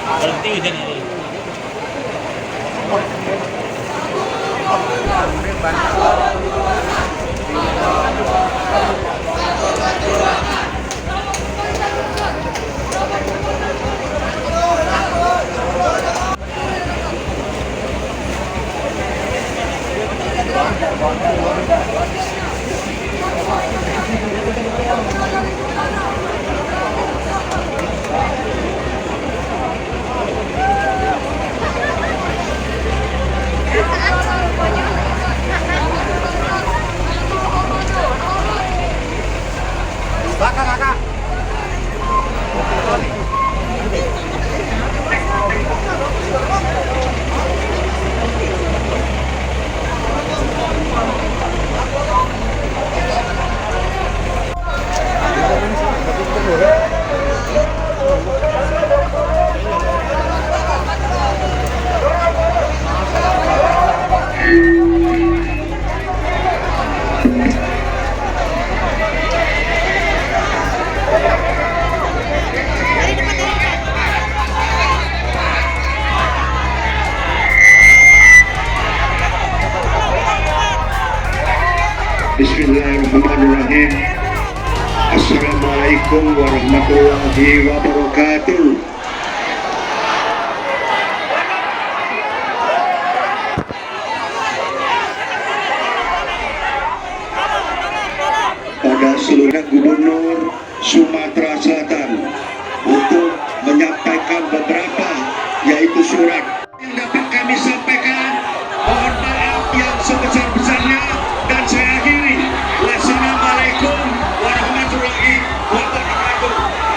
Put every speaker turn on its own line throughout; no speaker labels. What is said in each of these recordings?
Berhenti hujan ini.
Belakang kakak.
Bismillahirrahmanirrahim. Assalamualaikum warahmatullahi wabarakatuh. Pada seluruh Gubernur Sumatera Selatan untuk menyampaikan beberapa yaitu surat yang dapat kami sampaikan. Mohon maaf yang sebesar-besarnya dan saya akhiri. Wassalamualaikum warahmatullahi wabarakatuh.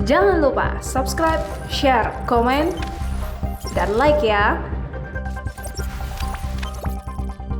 Jangan lupa subscribe, share, komen, dan like ya.